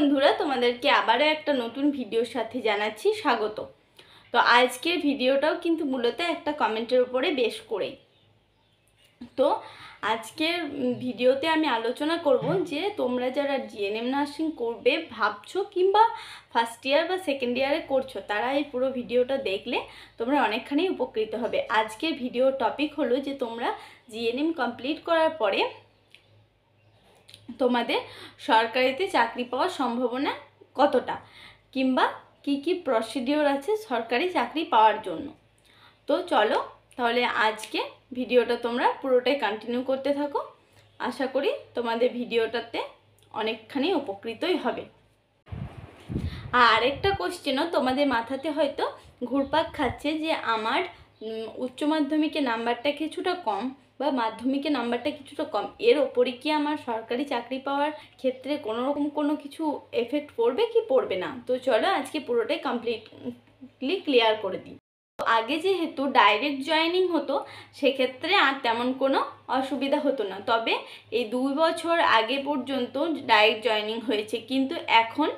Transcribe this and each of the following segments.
বন্ধুরা, তোমাদেরকে আবারও একটা নতুন ভিডিওর সাথে জানাচ্ছি স্বাগত। তো আজকের ভিডিওটাও কিন্তু মূলত একটা কমেন্টের উপরে বেশ করেই। তো আজকের ভিডিওতে আমি আলোচনা করব যে তোমরা যারা জিএনএম নার্সিং করবে ভাবছো কিংবা ফার্স্ট ইয়ার বা সেকেন্ড ইয়ারে করছো, তারা এই পুরো ভিডিওটা দেখলে তোমরা অনেকখানি উপকৃত হবে। আজকের ভিডিওর টপিক হলো যে তোমরা জিএনএম কমপ্লিট করার পরে তোমাদের সরকারিতে চাকরি পাওয়ার সম্ভাবনা কতটা, কিংবা কি কি প্রসিডিওর আছে সরকারি চাকরি পাওয়ার জন্য। তো চলো তাহলে আজকে ভিডিওটা তোমরা পুরোটাই কন্টিনিউ করতে থাকো। আশা করি তোমাদের ভিডিওটাতে অনেকখানি উপকৃতই হবে। আর আরেকটা কোশ্চেনও তোমাদের মাথাতে হয়তো ঘুরপাক খাচ্ছে যে আমার উচ্চ মাধ্যমিকের নাম্বারটা কিছুটা কম বা মাধ্যমিকের নাম্বারটা কিছুটা কম, এর ওপরে কি আমার সরকারি চাকরি পাওয়ার ক্ষেত্রে কোনোরকম কোনো কিছু এফেক্ট পড়বে কি পড়বে না। তো চলো আজকে পুরোটাই কমপ্লিটলি ক্লিয়ার করে দিই। আগে যেহেতু ডাইরেক্ট জয়েনিং হতো, সেক্ষেত্রে আর তেমন কোনো অসুবিধা হতো না, তবে এই 2 বছর আগে পর্যন্ত ডাইরেক্ট জয়েনিং হয়েছে, কিন্তু এখন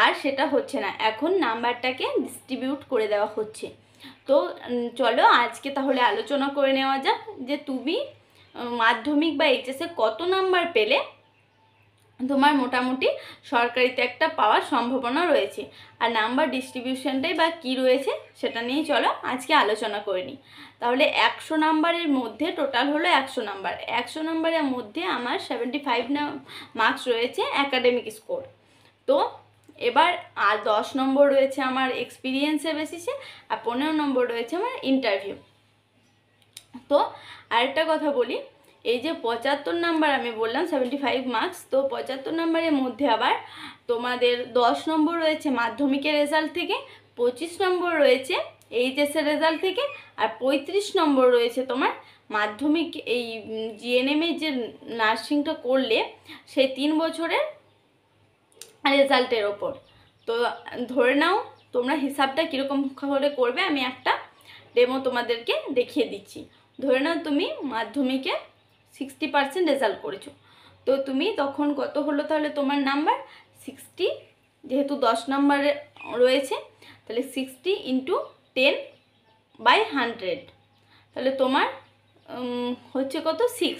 আর সেটা হচ্ছে না। এখন নাম্বারটাকে ডিস্ট্রিবিউট করে দেওয়া হচ্ছে। তো চলো আজকে তাহলে আলোচনা করে নেওয়া যাক যে তুমি মাধ্যমিক বা এইচএসে কত নাম্বার পেলে তোমার মোটামুটি সরকারিতে একটা পাওয়ার সম্ভাবনা রয়েছে, আর নাম্বার ডিস্ট্রিবিউশনটাই বা কী রয়েছে সেটা নিয়ে চলো আজকে আলোচনা করে নিই। তাহলে 100 নাম্বারের মধ্যে টোটাল হলো 100 নাম্বার। 100 নাম্বারের মধ্যে আমার 75 মার্কস রয়েছে অ্যাকাডেমিক স্কোর। তো এবার আর 10 নম্বর রয়েছে আমার এক্সপিরিয়েন্সের বেসিসে, আর 15 নম্বর রয়েছে আমার ইন্টারভিউ। তো আরেকটা কথা বলি, এই যে 75 নাম্বার আমি বললাম 75 মার্কস, তো 75 নাম্বারের মধ্যে আবার তোমাদের 10 নম্বর রয়েছে মাধ্যমিকের রেজাল্ট থেকে, 25 নম্বর রয়েছে এইচএসের রেজাল্ট থেকে, আর 35 নম্বর রয়েছে তোমার মাধ্যমিক এই জিএনএমের যে নার্সিংটা করলে সেই 3 বছরের রেজাল্টের ওপর। তো ধরে নাও তোমরা হিসাবটা কীরকম করে করবে আমি একটা ডেমো তোমাদেরকে দেখিয়ে দিচ্ছি। ধরে নাও তুমি মাধ্যমিকে 60% রেজাল্ট করেছো, তো তুমি তখন কত হলো তাহলে তোমার নাম্বার 60, যেহেতু 10 নাম্বারে রয়েছে তাহলে 60 × 10/100, তাহলে তোমার হচ্ছে কত 6।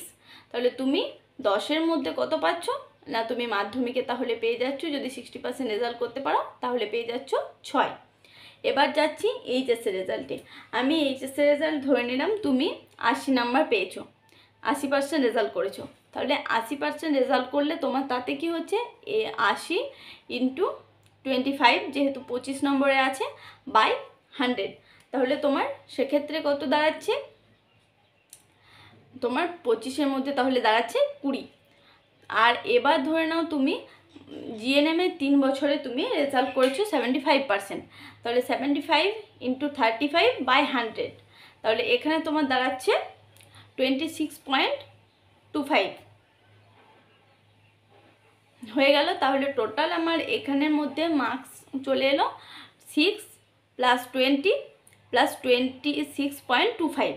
তাহলে তুমি 10-এর মধ্যে কত পাচ্ছ না, তুমি মাধ্যমিকে তাহলে পেয়ে যাচ্ছ, যদি 60% রেজাল্ট করতে পারো তাহলে পেয়ে যাচ্ছ 6। এবার যাচ্ছি এইচএসের রেজাল্টে। আমি এইচএসের রেজাল্ট ধরে নিলাম তুমি 80 নাম্বার পেয়েছো, 80% রেজাল্ট করেছো। তাহলে 80% রেজাল্ট করলে তোমার তাতে কি হচ্ছে 80 × 25, যেহেতু 25 নম্বরে আছে, /100। তাহলে তোমার সেক্ষেত্রে কত দাঁড়াচ্ছে, তোমার 25-এর মধ্যে তাহলে দাঁড়াচ্ছে 20। আর এবার ধরে নাও তুমি জিএনএমের 3 বছরে তুমি রেজাল্ট করেছো 75%, তাহলে 75 × 35/100, তাহলে এখানে তোমার দাঁড়াচ্ছে 26.25 হয়ে গেল। তাহলে টোটাল আমার এখানের মধ্যে মার্কস চলে এলো 6 + 20 + 26.25,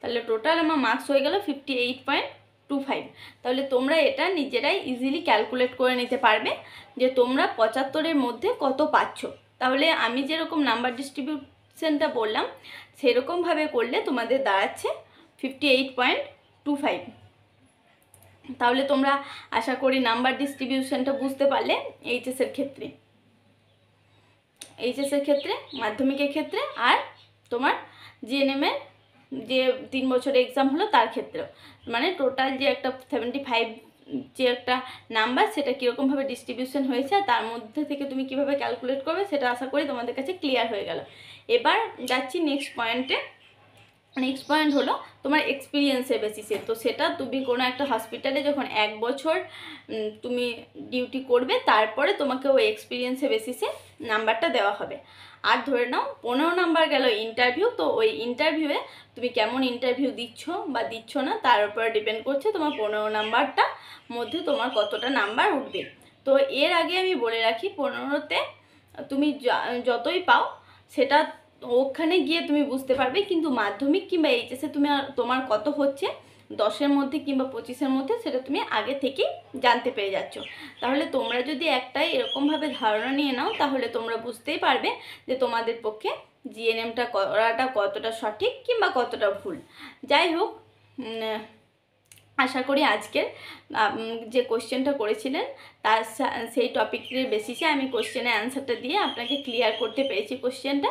তাহলে টোটাল আমার মার্কস হয়ে গেল 58.25। তাহলে তোমরা এটা নিজেরাই ইজিলি ক্যালকুলেট করে নিতে পারবে যে তোমরা 75-এর মধ্যে কত পাচ্ছ। তাহলে আমি যেরকম নাম্বার ডিস্ট্রিবিউশনটা বললাম সেরকমভাবে করলে তোমাদের দাঁড়াচ্ছে 58.25। তাহলে তোমরা আশা করি নাম্বার ডিস্ট্রিবিউশনটা বুঝতে পারলে এইচএসের ক্ষেত্রে, মাধ্যমিকের ক্ষেত্রে, আর তোমার জিএনএমের যে 3 বছরের এক্সাম হলো তার ক্ষেত্রেও, মানে টোটাল যে একটা 75 যে একটা নাম্বার সেটা কীরকমভাবে ডিস্ট্রিবিউশন হয়েছে আর তার মধ্যে থেকে তুমি কিভাবে ক্যালকুলেট করবে সেটা আশা করি তোমাদের কাছে ক্লিয়ার হয়ে গেল। এবার যাচ্ছি নেক্সট পয়েন্টে। নেক্সট পয়েন্ট হলো তোমার এক্সপিরিয়েন্সের বেসিসে। তো সেটা তুমি কোনো একটা হসপিটালে যখন 1 বছর তুমি ডিউটি করবে, তারপরে তোমাকে ওই এক্সপিরিয়েন্সের বেসিসে নাম্বারটা দেওয়া হবে। আর ধরে নাও 15 নাম্বার গেল ইন্টারভিউ, তো ওই ইন্টারভিউয়ে তুমি কেমন ইন্টারভিউ দিচ্ছ বা দিচ্ছ না তার উপরে ডিপেন্ড করছে তোমার 15 নাম্বারটা মধ্যে তোমার কতটা নাম্বার উঠবে। তো এর আগে আমি বলে রাখি 15তে তুমি যতই পাও সেটা ওখানে গিয়ে তুমি বুঝতে পারবে, কিন্তু মাধ্যমিক কিংবা এইচএসে তোমার কত হচ্ছে 10-এর মধ্যে কিংবা 25-এর মধ্যে সেটা তুমি আগে থেকেই জানতে পেরে যাচ্ছ। তাহলে তোমরা যদি একটাই এরকমভাবে ধারণা নিয়ে নাও তাহলে তোমরা বুঝতেই পারবে যে তোমাদের পক্ষে জিএনএমটা করাটা কতটা সঠিক কিংবা কতটা ভুল। যাই হোক, আশা করি আজকের যে কোশ্চেনটা করেছিলেন তার সেই টপিকের বেসিসে আমি কোশ্চেনের অ্যান্সারটা দিয়ে আপনাকে ক্লিয়ার করতে পেরেছি কোশ্চেনটা।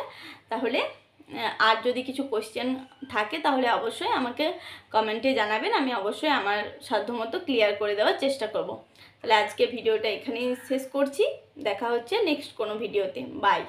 তাহলে আর যদি কিছু কোশ্চেন থাকে তাহলে অবশ্যই আমাকে কমেন্টে জানাবেন, আমি অবশ্যই আমার সাধ্যমতো ক্লিয়ার করে দেওয়ার চেষ্টা করব। তাহলে আজকে ভিডিওটা এখানেই শেষ করছি, দেখা হচ্ছে নেক্সট কোনো ভিডিওতে। বাই।